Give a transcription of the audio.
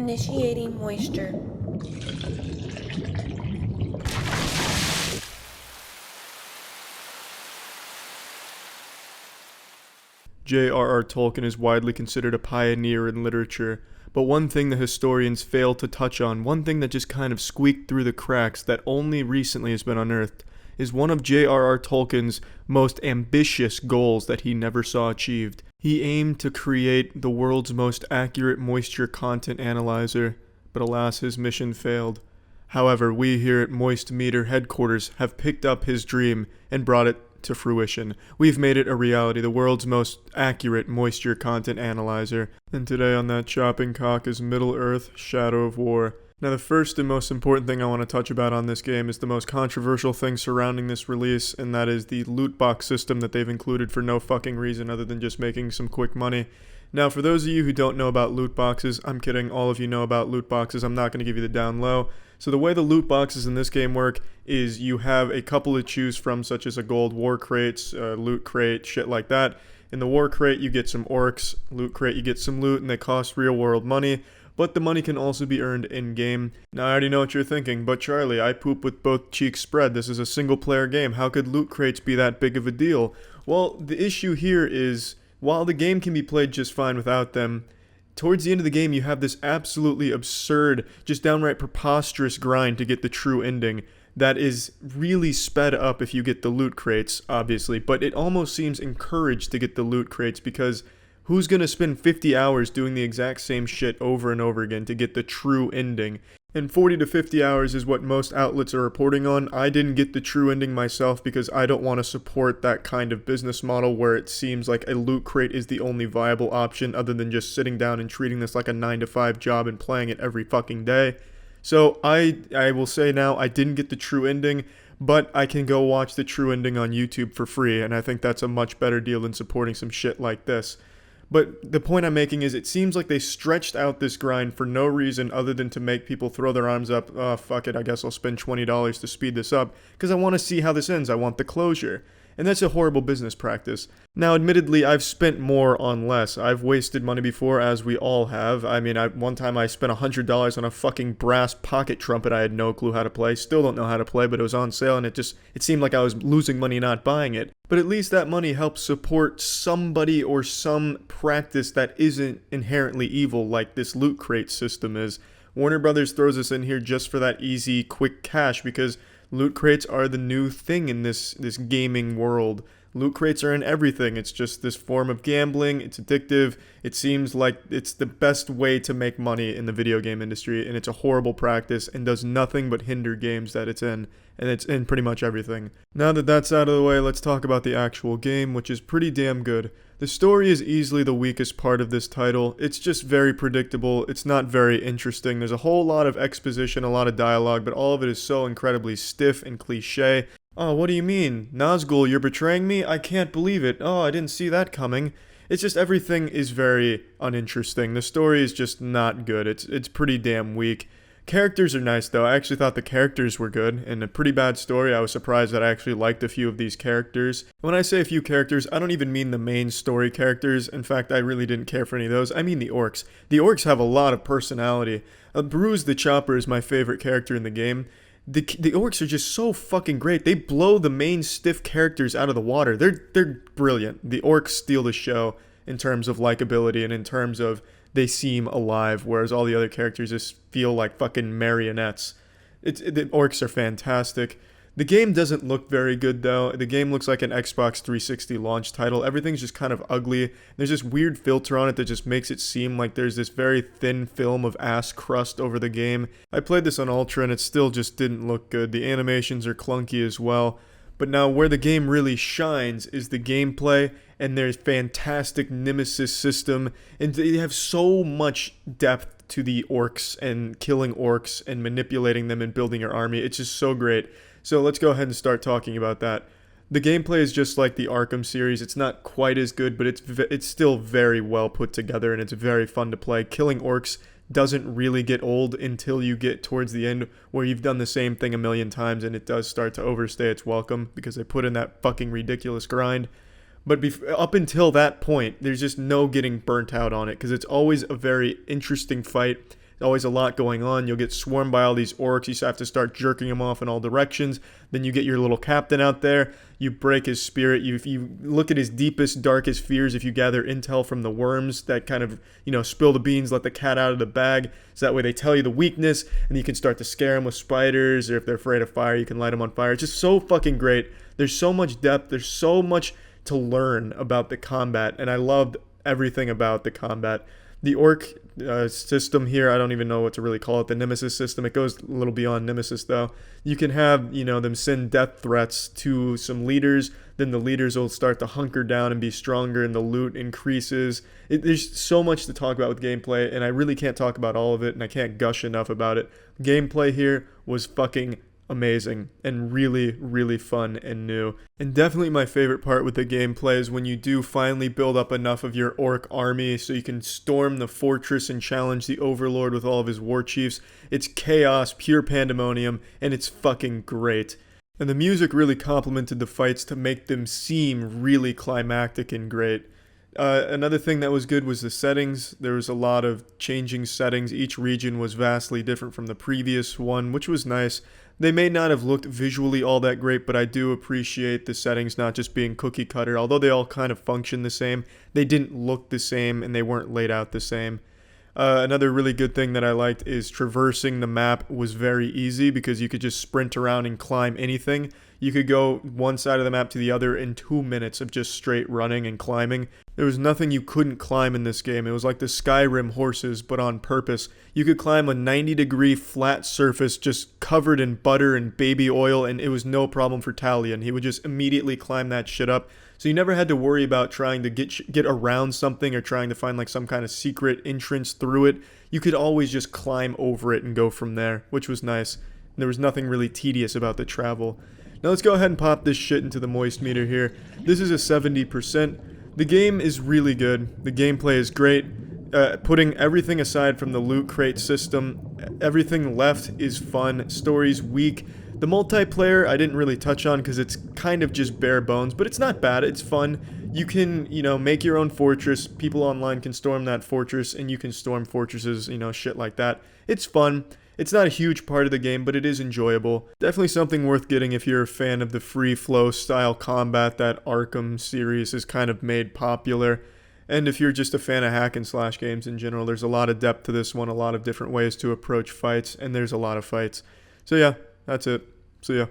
Initiating moisture. J.R.R. Tolkien is widely considered a pioneer in literature, but one thing the historians fail to touch on, one thing that just kind of squeaked through the cracks that only recently has been unearthed, is one of J.R.R. Tolkien's most ambitious goals that he never saw achieved. He aimed to create the world's most accurate moisture content analyzer, but alas, his mission failed. However, we here at Moist Meter headquarters have picked up his dream and brought it to fruition. We've made it a reality, the world's most accurate moisture content analyzer. And today on that chopping cock is Middle-earth: Shadow of War. Now the first and most important thing I want to touch about on this game is the most controversial thing surrounding this release, and that is the loot box system that they've included for no fucking reason other than just making some quick money. Now for those of you who don't know about loot boxes, I'm kidding, all of you know about loot boxes, I'm not going to give you the down low. So the way the loot boxes in this game work is you have a couple to choose from, such as a gold war crates, loot crate, shit like that. In the war crate you get some orcs, loot crate you get some loot, and they cost real world money, but the money can also be earned in-game. Now I already know what you're thinking, but Charlie, I poop with both cheeks spread, this is a single player game, how could loot crates be that big of a deal? Well, the issue here is, while the game can be played just fine without them, towards the end of the game, you have this absolutely absurd, just downright preposterous grind to get the true ending that is really sped up if you get the loot crates, obviously, but it almost seems encouraged to get the loot crates because who's going to spend 50 hours doing the exact same shit over and over again to get the true ending? And 40 to 50 hours is what most outlets are reporting on. I didn't get the true ending myself because I don't want to support that kind of business model where it seems like a loot crate is the only viable option other than just sitting down and treating this like a 9-to-5 job and playing it every fucking day. So I will say now I didn't get the true ending, but I can go watch the true ending on YouTube for free, and I think that's a much better deal than supporting some shit like this. But the point I'm making is it seems like they stretched out this grind for no reason other than to make people throw their arms up. Oh, fuck it, I guess I'll spend $20 to speed this up because I want to see how this ends. I want the closure. And that's a horrible business practice. Now, admittedly, I've spent more on less. I've wasted money before, as we all have. I mean, one time I spent $100 on a fucking brass pocket trumpet I had no clue how to play. Still don't know how to play, but it was on sale and it seemed like I was losing money not buying it. But at least that money helps support somebody or some practice that isn't inherently evil like this loot crate system is. Warner Brothers throws us in here just for that easy, quick cash because loot crates are the new thing in this gaming world. Loot crates are in everything. It's just this form of gambling. It's addictive. It seems like it's the best way to make money in the video game industry, and it's a horrible practice and does nothing but hinder games that it's in, and it's in pretty much everything. Now that that's out of the way, let's talk about the actual game, which is pretty damn good. The story is easily the weakest part of this title. It's just very predictable. It's not very interesting. There's a whole lot of exposition, a lot of dialogue, but all of it is so incredibly stiff and cliche. Oh, what do you mean? Nazgul, you're betraying me? I can't believe it. Oh, I didn't see that coming. It's just everything is very uninteresting. The story is just not good. It's pretty damn weak. Characters are nice though. I actually thought the characters were good. In a pretty bad story, I was surprised that I actually liked a few of these characters. When I say a few characters, I don't even mean the main story characters. In fact, I really didn't care for any of those. I mean the orcs. The orcs have a lot of personality. Bruce the Chopper is my favorite character in the game. The orcs are just so fucking great. They blow the main stiff characters out of the water. They're brilliant. The orcs steal the show in terms of likability and in terms of they seem alive, whereas all the other characters just feel like fucking marionettes. The orcs are fantastic. The game doesn't look very good though. The game looks like an Xbox 360 launch title. Everything's just kind of ugly. There's this weird filter on it that just makes it seem like there's this very thin film of ass crust over the game. I played this on Ultra and it still just didn't look good. The animations are clunky as well. But now where the game really shines is the gameplay and their fantastic nemesis system. And they have so much depth to the orcs and killing orcs and manipulating them and building your army. It's just so great. So let's go ahead and start talking about that. The gameplay is just like the Arkham series. It's not quite as good, but it's still very well put together and it's very fun to play. Killing orcs doesn't really get old until you get towards the end where you've done the same thing a million times and it does start to overstay its welcome because they put in that fucking ridiculous grind. But up until that point, there's just no getting burnt out on it because it's always a very interesting fight. always a lot going on. You'll get swarmed by all these orcs. You have to start jerking them off in all directions. Then you get your little captain out there. You break his spirit. If you look at his deepest, darkest fears, if you gather intel from the worms that kind of, spill the beans, let the cat out of the bag. So that way they tell you the weakness, and you can start to scare them with spiders, or if they're afraid of fire, you can light them on fire. It's just so fucking great. There's so much depth. There's so much to learn about the combat, and I loved everything about the combat. The orc system here, I don't even know what to really call it, the nemesis system. It goes a little beyond nemesis, though. You can have, them send death threats to some leaders, then the leaders will start to hunker down and be stronger, and the loot increases. There's so much to talk about with gameplay, and I really can't talk about all of it, and I can't gush enough about it. Gameplay here was fucking amazing and really, really fun and new. And definitely my favorite part with the gameplay is when you do finally build up enough of your orc army so you can storm the fortress and challenge the overlord with all of his war chiefs. It's chaos, pure pandemonium, and it's fucking great. And the music really complemented the fights to make them seem really climactic and great. Another thing that was good was the settings. There was a lot of changing settings. Each region was vastly different from the previous one, which was nice. They may not have looked visually all that great, but I do appreciate the settings not just being cookie cutter. Although they all kind of function the same, they didn't look the same and they weren't laid out the same. Another really good thing that I liked is traversing the map was very easy because you could just sprint around and climb anything. You could go one side of the map to the other in 2 minutes of just straight running and climbing. There was nothing you couldn't climb in this game. It was like the Skyrim horses, but on purpose. You could climb a 90-degree flat surface just covered in butter and baby oil, and it was no problem for Talion. He would just immediately climb that shit up. So you never had to worry about trying to get around something or trying to find like some kind of secret entrance through it. You could always just climb over it and go from there, which was nice. And there was nothing really tedious about the travel. Now let's go ahead and pop this shit into the moist meter here. This is a 70%. The game is really good. The gameplay is great. Putting everything aside from the loot crate system, everything left is fun. Story's weak. The multiplayer I didn't really touch on because it's kind of just bare bones, but it's not bad. It's fun. You can, make your own fortress. People online can storm that fortress, and you can storm fortresses, shit like that. It's fun. It's not a huge part of the game, but it is enjoyable. Definitely something worth getting if you're a fan of the free flow style combat that Arkham series has kind of made popular. And if you're just a fan of hack and slash games in general, there's a lot of depth to this one, a lot of different ways to approach fights, and there's a lot of fights. So yeah, that's it. See ya.